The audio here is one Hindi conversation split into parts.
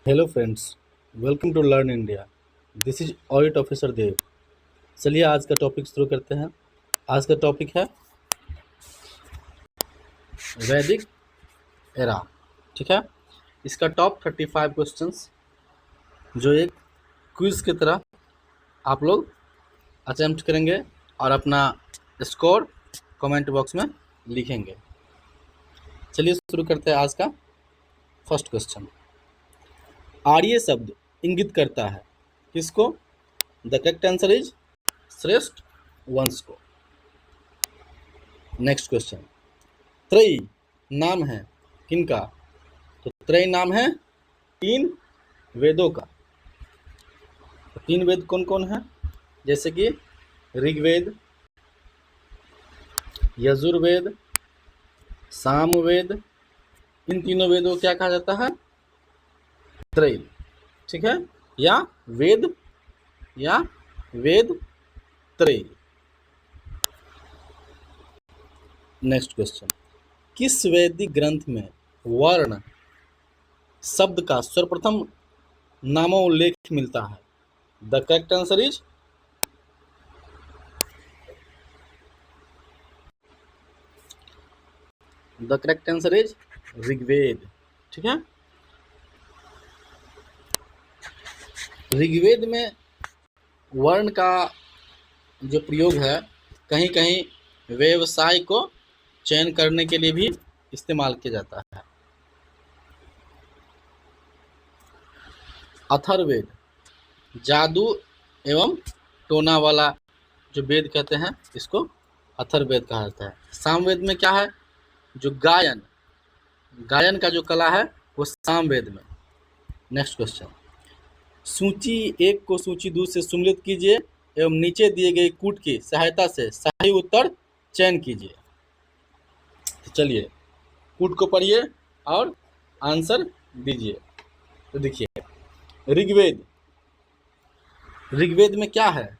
Hello friends, welcome to learn India. This is audit officer Dev. चलिए आज का टॉपिक शुरू करते हैं। आज का टॉपिक है वैदिक एरा। ठीक है, इसका टॉप 35 क्वेश्चंस जो एक क्विज की तरह आप लोग अटेम्प्ट करेंगे और अपना स्कोर कमेंट बॉक्स में लिखेंगे। चलिए शुरू करते हैं आज का फर्स्ट क्वेश्चन। आर्य शब्द इंगित करता है किसको? द करेक्ट आंसर इज श्रेष्ठ वंश को। नेक्स्ट क्वेश्चन, त्रयी नाम है किनका? तो त्रयी नाम है 3 वेदों का। तो 3 वेद कौन कौन है? जैसे कि ऋग्वेद, यजुर्वेद, सामवेद। इन तीनों वेदों को क्या कहा जाता है? त्रयी। ठीक है, या वेद त्रयी। नेक्स्ट क्वेश्चन, किस वैदिक ग्रंथ में वर्ण शब्द का सर्वप्रथम नामोल्लेख मिलता है? The correct answer is Rigveda. ठीक है, ऋग्वेद में वर्ण का जो प्रयोग है कहीं कहीं व्यवसाय को चयन करने के लिए भी इस्तेमाल किया जाता है। अथर्ववेद जादू एवं टोना वाला जो वेद कहते हैं, इसको अथर्ववेद कहा जाता है। सामवेद में क्या है? जो गायन का जो कला है वो सामवेद में। नेक्स्ट क्वेश्चन, सूची 1 को सूची 2 से सम्मिलित कीजिए एवं नीचे दिए गए कूट की सहायता से सही उत्तर चयन कीजिए। तो चलिए कूट को पढ़िए और आंसर दीजिए। तो देखिए, ऋग्वेद में क्या है?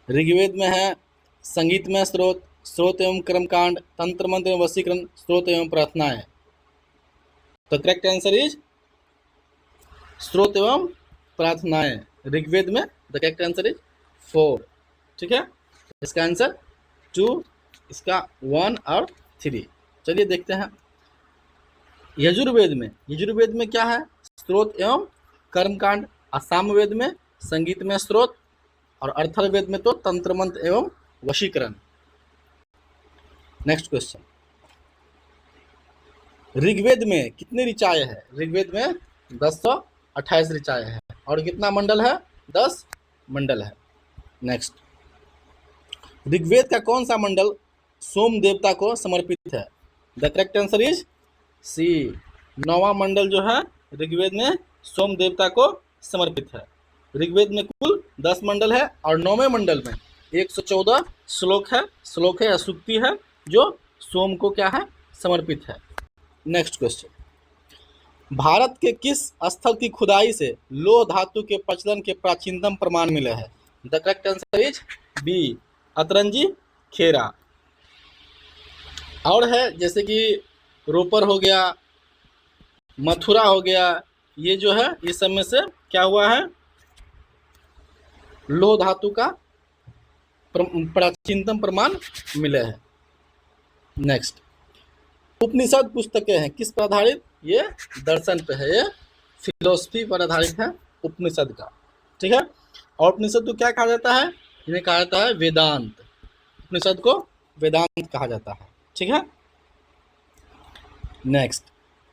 ऋग्वेद में है संगीत में स्रोत एवं कर्मकांड, तंत्र मंत्र एवं वशीकरण, स्रोत एवं प्रार्थनाएं। तो करेक्ट आंसर इज स्रोत एवं प्रार्थनाएं। ऋग्वेद में द करेक्ट आंसर इज 4। ठीक है, इसका आंसर 2, इसका 1 और 3। चलिए देखते हैं यजुर्वेद में क्या है? स्रोत एवं कर्मकांड। सामवेद में संगीत में स्रोत और अथर्ववेद में तो तंत्र मंत्र एवं वशीकरण। नेक्स्ट क्वेश्चन, ऋग्वेद में कितनी ऋचाएं है? ऋग्वेद में 1028 ऋचाएं है और कितना मंडल है? 10 मंडल है। नेक्स्ट, ऋग्वेद का कौन सा मंडल सोम देवता को समर्पित है? The correct answer is C. 9वां मंडल जो है ऋग्वेद में सोम देवता को समर्पित है। ऋग्वेद में कुल 10 मंडल है और 9वें मंडल में 114 श्लोक है या सूक्ति है जो सोम को क्या है? समर्पित है। नेक्स्ट क्वेश्चन, भारत के किस स्थल की खुदाई से लौह धातु के प्रचलन के प्राचीनतम प्रमाण मिले हैं? The correct answer is B, Atranji Khera. और है जैसे कि रोपर हो गया, मथुरा हो गया, ये जो है इस सब में से क्या हुआ है? लौह धातु का प्राचीनतम प्रमाण मिले हैं। नेक्स्ट, उपनिषद पुस्तकें हैं किस पर आधारित? ये दर्शन पे है, ये फिलोसफी पर आधारित है उपनिषद का। ठीक है, और उपनिषद को क्या कहा जाता है? इन्हें कहा जाता है वेदांत। उपनिषद को वेदांत कहा जाता है। ठीक है, नेक्स्ट,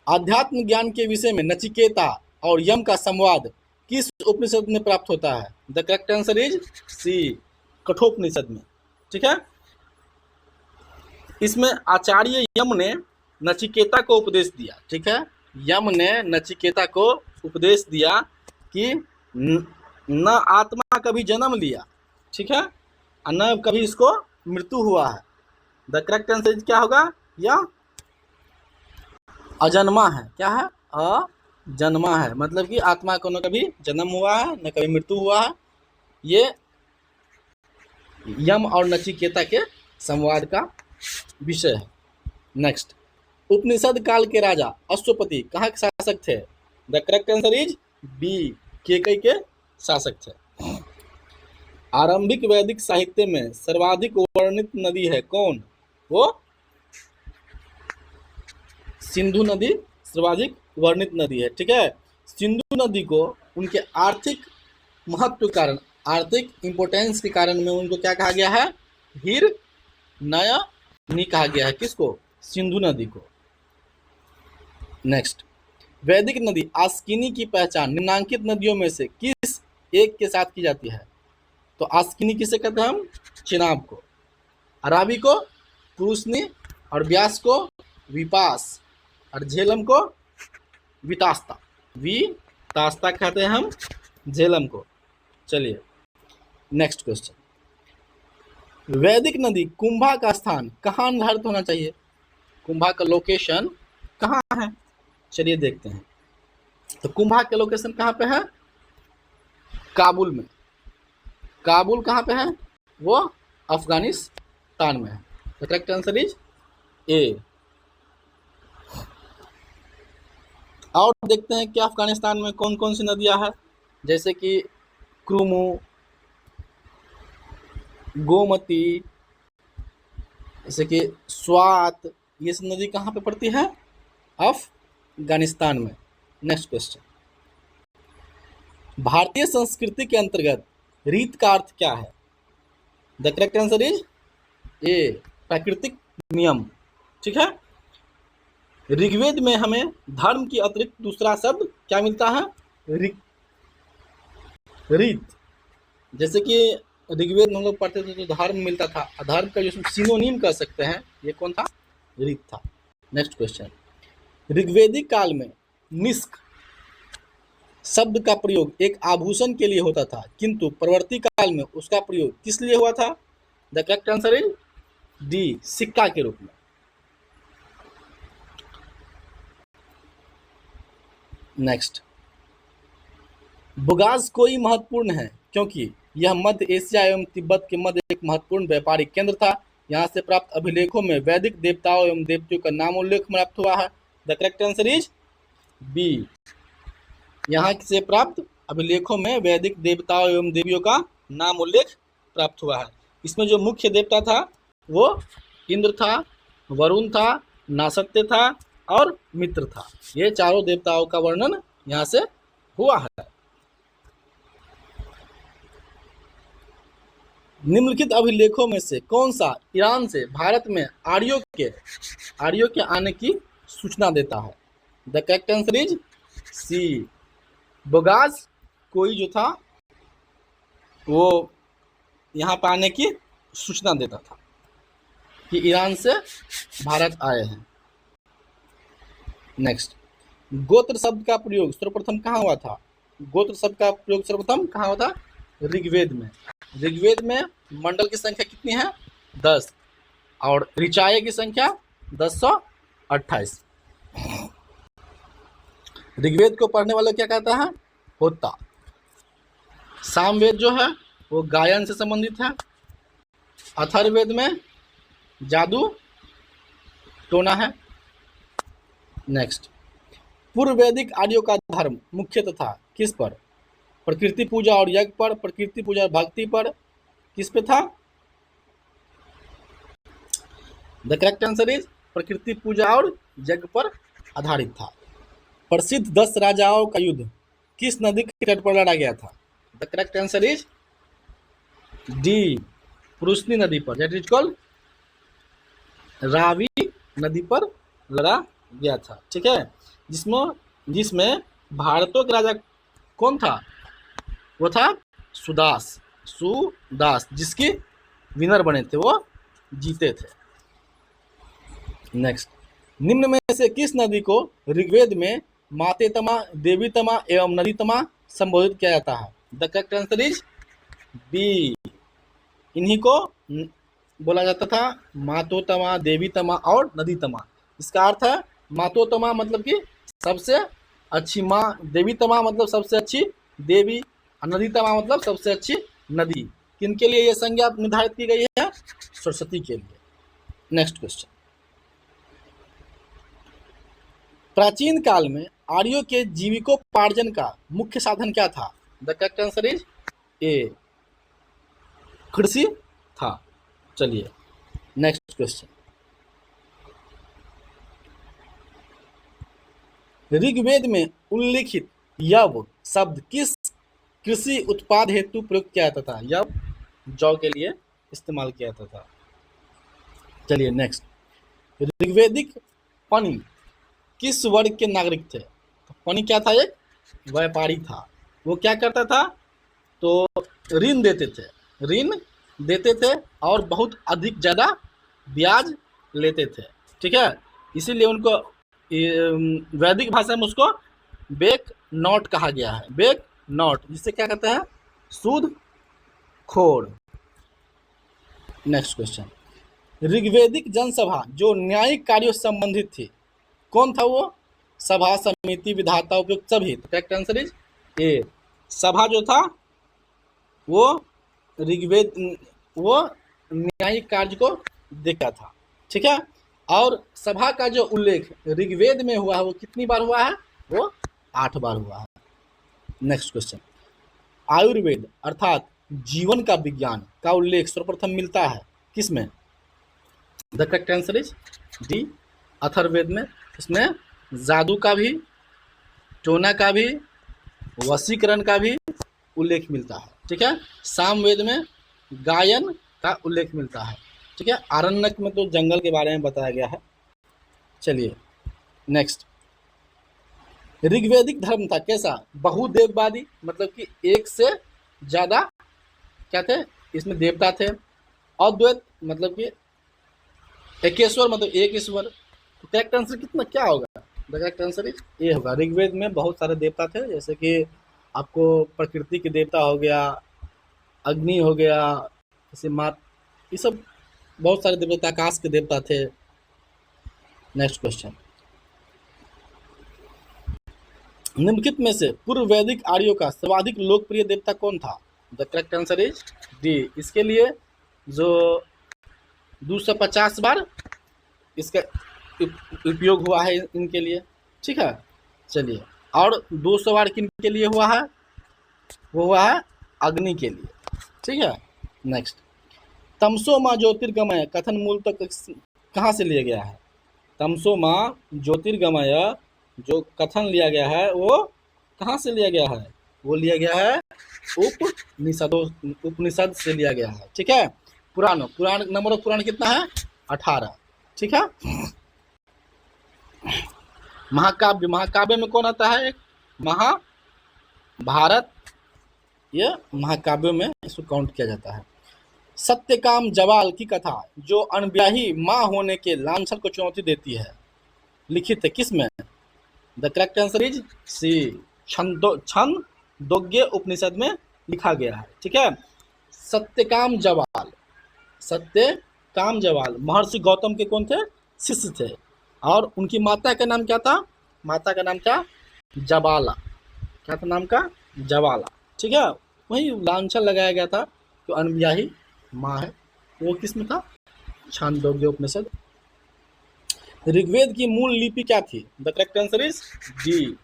आध्यात्म ज्ञान के विषय में नचिकेता और यम का संवाद किस उपनिषद में प्राप्त होता है? The correct answer is C, Kathopanishad में। ठीक है, इसमें आचार्य यम ने नचिकेता को उपदेश दिया। ठीक है, यम ने नचिकेता को उपदेश दिया कि न आत्मा कभी जन्म लिया, ठीक है, और न कभी इसको मृत्यु हुआ है। द करेक्ट आंसर क्या होगा? यह अजन्मा है। क्या है? अजन्मा है, मतलब कि आत्मा को न कभी जन्म हुआ है न कभी मृत्यु हुआ है। ये यम और नचिकेता के संवाद का विषय है। नेक्स्ट, उपनिषद काल के राजा अश्वपति कहाँ के शासक थे? The correct answer is B, Kekai के शासक थे। आरंभिक वैदिक साहित्य में सर्वाधिक वर्णित नदी है कौन? वो सिंधु नदी सर्वाधिक वर्णित नदी है। ठीक है, सिंधु नदी को उनके आर्थिक महत्व के कारण, आर्थिक इंपोर्टेंस के कारण में उनको क्या कहा गया है? हीर नयनी कहा गया है। किसको? सिंधु नदी को। नेक्स्ट, वैदिक नदी आस्किनी की पहचान निम्नांकित नदियों में से किस एक के साथ की जाती है? तो आस्किनी किसे कहते हैं हम? चिनाब को। अराबी को पुरुषनी, और व्यास को विपास, और झेलम को वितास्ता। वितास्ता कहते हैं हम झेलम को। चलिए नेक्स्ट क्वेश्चन, वैदिक नदी कुंभा का स्थान कहाँ निर्धारित होना चाहिए? कुंभा का लोकेशन कहाँ है? चलिए देखते हैं। तो कुंभा का लोकेशन कहाँ पे है? काबुल में। काबुल कहाँ पे है? वो अफगानिस्तान में है। The correct answer is a. और देखते हैं कि अफगानिस्तान में कौन कौन सी नदियां हैं, जैसे कि क्रुमु, गोमती, जैसे कि स्वात, ये सब नदी कहाँ पे पड़ती है? अफगानिस्तान में। नेक्स्ट क्वेश्चन, भारतीय संस्कृति के अंतर्गत रीत का अर्थ क्या है? The correct answer is a, प्राकृतिक नियम। ठीक है, ऋग्वेद में हमें धर्म की अतिरिक्त दूसरा शब्द क्या मिलता है? रीत। जैसे कि ऋग्वेद में हम लोग पढ़ते थे तो धर्म मिलता था, अधर्म का जो सिनोनिम कह सकते हैं, ये कौन था? रीत था। नेक्स्ट क्वेश्चन, ऋग्वेदिक काल में निष्क शब्द का प्रयोग एक आभूषण के लिए होता था, किंतु परवर्ती काल में उसका प्रयोग किस लिए हुआ था? The correct answer is D, सिक्का के रूप में। नेक्स्ट, बुगास कोई महत्वपूर्ण है क्योंकि यह मध्य एशिया एवं तिब्बत के मध्य एक महत्वपूर्ण व्यापारिक केंद्र था। यहाँ से प्राप्त अभिलेखों में वैदिक देवताओं एवं देवतियों का नाम उल्लेख प्राप्त हुआ है। The correct answer is B, यहाँ से प्राप्त अभिलेखों में वैदिक देवताओं एवं देवियों का नाम उल्लेख प्राप्त हुआ है। इसमें जो मुख्य देवता था वो इंद्र था, वरुण था, नासत्य था और मित्र था। ये चारों देवताओं का वर्णन यहाँ से हुआ है। निम्नलिखित अभिलेखों में से कौन सा ईरान से भारत में आर्यों के आने की सूचना देता है? The correct answer is C, बुगास कोई जो था वो यहाँ पर आने की सूचना देता था कि ईरान से भारत आए हैं। नेक्स्ट, गोत्र शब्द का प्रयोग सर्वप्रथम कहाँ हुआ था? गोत्र शब्द का प्रयोग सर्वप्रथम कहाँ हुआ था? ऋग्वेद में। ऋग्वेद में मंडल की संख्या कितनी है? 10, और ऋचाएँ की संख्या 1028। ऋग्वेद को पढ़ने वाला क्या कहता है? होता। सामवेद जो है वो गायन से संबंधित है। अथर्ववेद में जादू टोना है। नेक्स्ट, पूर्व वैदिक आर्यों का धर्म मुख्यतः था किस पर? प्रकृति पूजा और यज्ञ पर, प्रकृति पूजा और भक्ति पर, किस पे था? द करेक्ट आंसर इज प्रकृति पूजा और यज्ञ पर आधारित था। प्रसिद्ध 10 राजाओं का युद्ध किस नदी के तट पर लड़ा गया था? The correct answer is D, Purushni नदी पर, दैट इज कॉल्ड रावी नदी पर लड़ा गया था। ठीक है, जिसमें भारतों का राजा कौन था? वो था सुदास, जिसके विनर बने थे, वो जीते थे। नेक्स्ट, निम्न में से किस नदी को ऋग्वेद में मातेतमा, देवीतमा एवं नदीतमा संबोधित किया जाता है? The correct answer is B, इन्हीं को बोला जाता था मातोतमा, देवीतमा और नदीतमा। इसका अर्थ है मातोतमा मतलब कि सबसे अच्छी माँ, देवीतमा मतलब सबसे अच्छी देवी, और नदीतमा मतलब सबसे अच्छी नदी। किनके लिए यह संज्ञा निर्धारित की गई है? सरस्वती के लिए। नेक्स्ट क्वेश्चन, प्राचीन काल में आर्यों के जीविकोपार्जन का मुख्य साधन क्या था? The correct answer is a, कृषि था। चलिए नेक्स्ट क्वेश्चन। ऋग्वेद में उल्लिखित यव शब्द किस कृषि उत्पाद हेतु प्रयुक्त किया जाता था? यव जौ के लिए इस्तेमाल किया जाता था। चलिए नेक्स्ट। ऋग्वेदिक पणि किस वर्ग के नागरिक थे? तो पणि क्या था? एक व्यापारी था। वो क्या करता था? तो ऋण देते थे और बहुत अधिक ज़्यादा ब्याज लेते थे। ठीक है, इसीलिए उनको वैदिक भाषा में उसको बेक नॉट कहा गया है। बेक नॉट, जिसे क्या कहते हैं? सूद खोर। Next question. ऋग्वेदिक जनसभा जो न्यायिक कार्यों से संबंधित थी, कौन था वो? सभा, समिति, विधाता, उपयुक्त, सभी। Correct answer is a. सभा जो था वो वो न्यायिक कार्य को देखा था। ठीक है, और सभा का जो उल्लेख ऋग्वेद में हुआ है वो कितनी बार हुआ है? वो 8 बार हुआ है। Next question. आयुर्वेद अर्थात जीवन का विज्ञान का उल्लेख सर्वप्रथम मिलता है किसमें? The correct answer is D, Atharvaveda में। इसमें जादू का भी, टोना का भी, वशीकरण का भी उल्लेख मिलता है। ठीक है, सामवेद में गायन का उल्लेख मिलता है। ठीक है, आरण्यक में तो जंगल के बारे में बताया गया है। चलिए नेक्स्ट। ऋग्वेदिक धर्म था कैसा? बहुदेववादी, मतलब कि एक से ज्यादा क्या थे इसमें देवता थे। अद्वैत, मतलब कि एकेश्वर, मतलब एक ईश्वर। तो करेक्ट आंसर कितना क्या होगा? The correct answer is a होगा। ऋग्वेद में बहुत सारे देवता थे, जैसे कि आपको प्रकृति के देवता हो गया, अग्नि हो गया, जैसे मात, ये सब बहुत सारे देवता, आकाश के देवता थे। Next question. निम्नलिखित में से पूर्व वैदिक आर्यों का सर्वाधिक लोकप्रिय देवता कौन था? The correct answer is D. इसके लिए जो 250 बार इसका उपयोग हुआ है इनके लिए। ठीक है, चलिए। और 200 बार किन के लिए हुआ है? वो हुआ है अग्नि के लिए। ठीक है, नेक्स्ट। तमसो माँ ज्योतिर्गमय कथन मूल तक कहाँ से लिया गया है? तमसो माँ ज्योतिर्गमय जो कथन लिया गया है वो कहाँ से लिया गया है? वो लिया गया है उपनिषद से लिया गया है। ठीक है, पुराण नंबर ऑफ पुराण कितना है? 18। ठीक है, महाकाव्य में कौन आता है? एक महाभारत, ये महाकाव्यों में इसको काउंट किया जाता है। सत्यकाम जवाल की कथा जो अनब्याही माँ होने के लांछन को चुनौती देती है, लिखित है किस में? The correct answer is C, Chandogya Upanishad में लिखा गया है। ठीक है, सत्यकाम जवाल महर्षि गौतम के कौन थे? शिष्य थे। और उनकी माता का नाम क्या था? माता का नाम था जबाला। क्या था नाम का? जबाला। ठीक है, वही लांछन लगाया गया था तो अनब्याही माँ है। वो किस में था? छांदोग्य उपनिषद। ऋग्वेद की मूल लिपि क्या थी? The correct answer is D,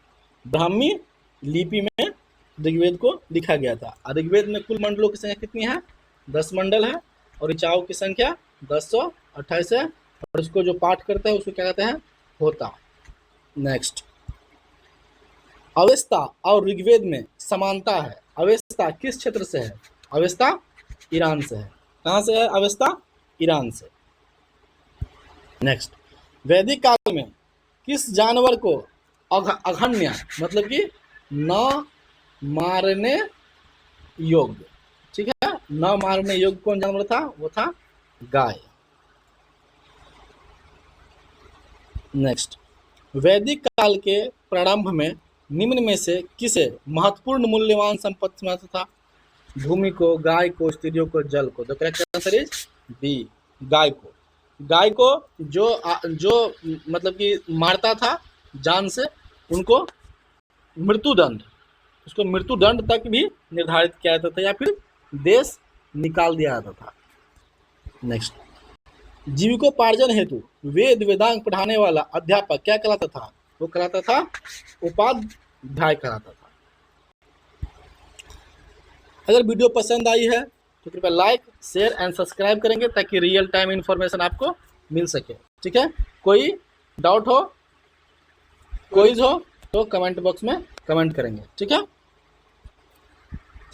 Brahmi लिपि में ऋग्वेद को लिखा गया था। ऋग्वेद में कुल मंडलों की संख्या कितनी है? 10 मंडल है, और ऋचाओं की संख्या 1028 है, और इसको जो पाठ करता है उसको क्या कहते हैं? होता। नेक्स्ट। अवेस्ता और ऋग्वेद में समानता है। अवेस्ता किस क्षेत्र से है? अवेस्ता ईरान से है। कहाँ से है अवेस्ता? ईरान से। नेक्स्ट। वैदिक काल में किस जानवर को अघन्य, मतलब कि न मारने योग्य, ठीक है, न मारने योग्य कौन जानवर था? वो था गाय। नेक्स्ट। वैदिक काल के प्रारंभ में निम्न में से किसे महत्वपूर्ण मूल्यवान संपत्ति माना था? भूमि को, गाय को, स्त्रियों को, जल को। The correct answer is B, गाय को। गाय को जो मतलब कि मारता था जान से, उनको मृत्युदंड, उसको मृत्युदंड तक भी निर्धारित किया जाता था या फिर देश निकाल दिया जाता था। नेक्स्ट। जीविकोपार्जन हेतु वेद वेदांग पढ़ाने वाला अध्यापक क्या कहलाता था? वो कहलाता था उपाध्याय कहलाता था। अगर वीडियो पसंद आई है तो कृपया लाइक, शेयर एंड सब्सक्राइब करेंगे ताकि रियल टाइम इन्फॉर्मेशन आपको मिल सके। ठीक है, कोई डाउट हो, क्विज हो तो कमेंट बॉक्स में कमेंट करेंगे। ठीक है,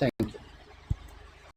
थैंक यू।